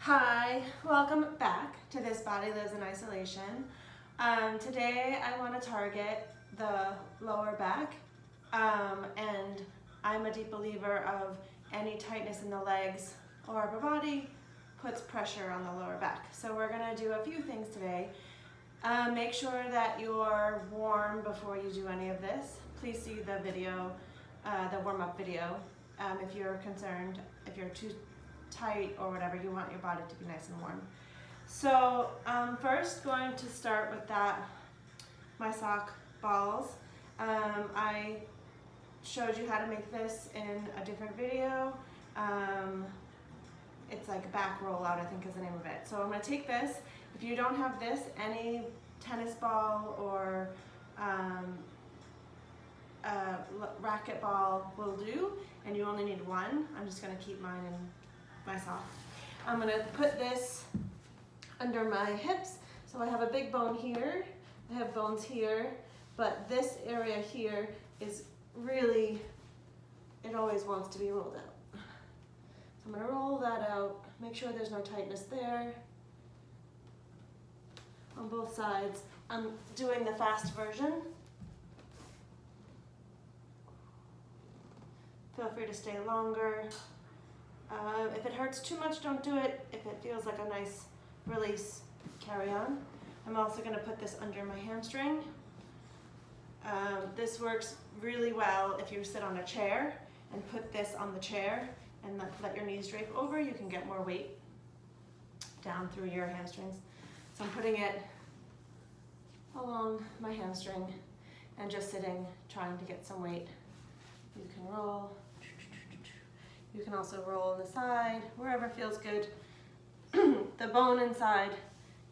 Hi, welcome back to This Body Lives in Isolation. Today I want to target the lower back, and I'm a deep believer of any tightness in the legs or upper body puts pressure on the lower back. So we're going to do a few things today. Make sure that you're warm before you do any of this. Please see the video, the warm-up video, if you're concerned, if you're too tight or whatever, you want your body to be nice and warm. So first going to start with my sock balls. I showed you how to make this in a different video. It's like a back rollout, I think is the name of it. So I'm going to take this. If you don't have this, any tennis ball or racket ball will do, and you only need one. I'm just going to keep mine in my sock. I'm going to put this under my hips. So I have a big bone here, I have bones here, but this area here is really, it always wants to be rolled out. So I'm going to roll that out, make sure there's no tightness there on both sides. I'm doing the fast version. Feel free to stay longer. If it hurts too much, don't do it. If it feels like a nice release, carry on. I'm also going to put this under my hamstring. This works really well if you sit on a chair and put this on the chair and let your knees drape over. You can get more weight down through your hamstrings. So I'm putting it along my hamstring and just sitting, trying to get some weight. You can roll. You can also roll on the side, wherever feels good. The bone inside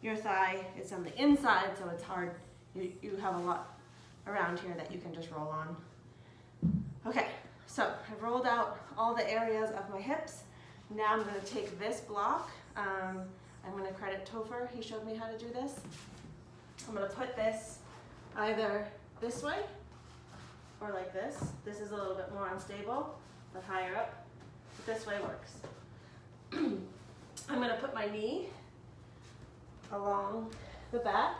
your thigh is on the inside, so it's hard. You have a lot around here that you can just roll on. Okay, so I've rolled out all the areas of my hips. Now I'm going to take this block. I'm going to credit Topher. He showed me how to do this. I'm going to put this either this way or like this. This is a little bit more unstable, but higher up. But this way works. I'm going to put my knee along the back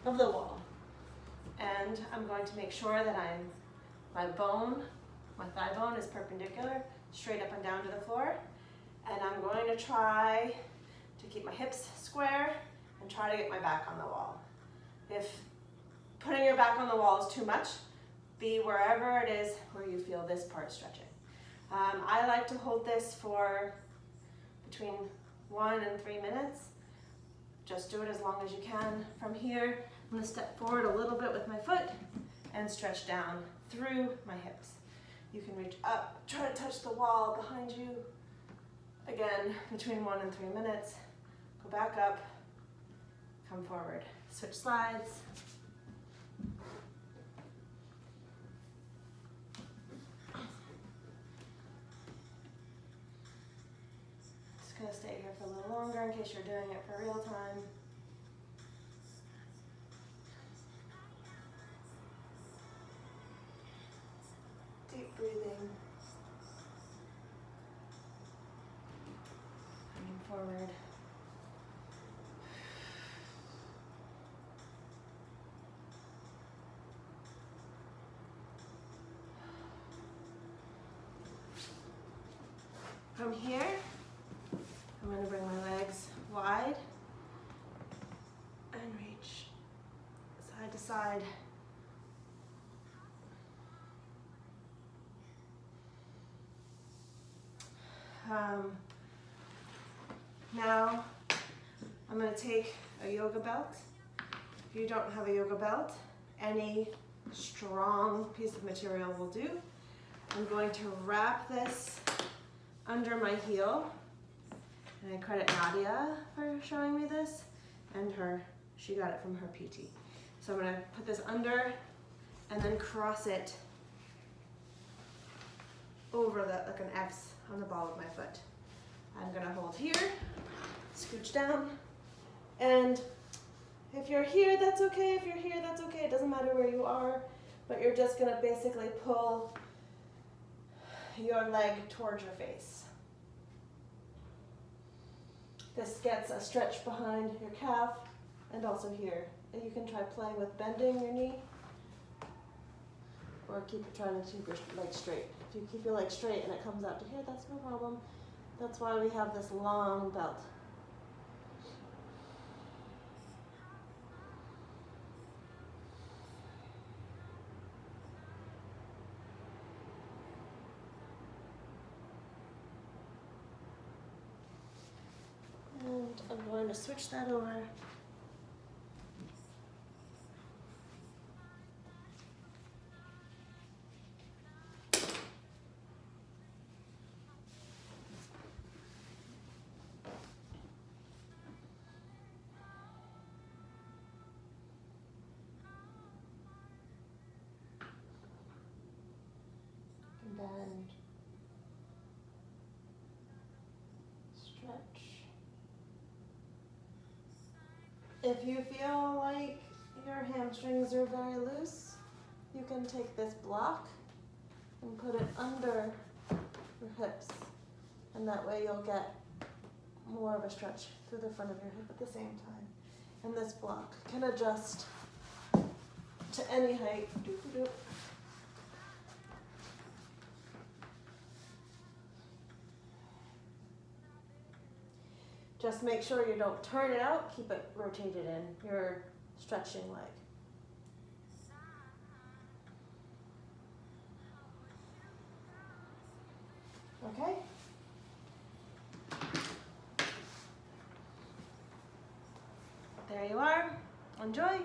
of the wall. And I'm going to make sure that my thigh bone is perpendicular, straight up and down to the floor. And I'm going to try to keep my hips square and try to get my back on the wall. If putting your back on the wall is too much, be wherever it is where you feel this part stretching. I like to hold this for between 1 and 3 minutes. Just do it as long as you can. From here, I'm going to step forward a little bit with my foot and stretch down through my hips. You can reach up, try to touch the wall behind you. Again, between 1 and 3 minutes. Go back up, come forward. Switch sides. Going to stay here for a little longer in case you're doing it for real time. Deep breathing. Coming forward. From here, I'm going to bring my legs wide and reach side to side. Now I'm going to take a yoga belt. If you don't have a yoga belt, any strong piece of material will do. I'm going to wrap this under my heel. And I credit Nadia for showing me this, and she got it from her PT. So I'm going to put this under and then cross it over like an X on the ball of my foot. I'm going to hold here, scooch down, and if you're here, that's okay. If you're here, that's okay. It doesn't matter where you are, but you're just going to basically pull your leg towards your face. This gets a stretch behind your calf and also here. And you can try playing with bending your knee or trying to keep your leg straight. If you keep your leg straight and it comes out to here, that's no problem. That's why we have this long belt. And I'm going to switch that over. Bend, stretch. If you feel like your hamstrings are very loose, you can take this block and put it under your hips, and that way you'll get more of a stretch through the front of your hip at the same time. And this block can adjust to any height. Doop-a-doop. Just make sure you don't turn it out, keep it rotated in your stretching leg. Okay? There you are. Enjoy.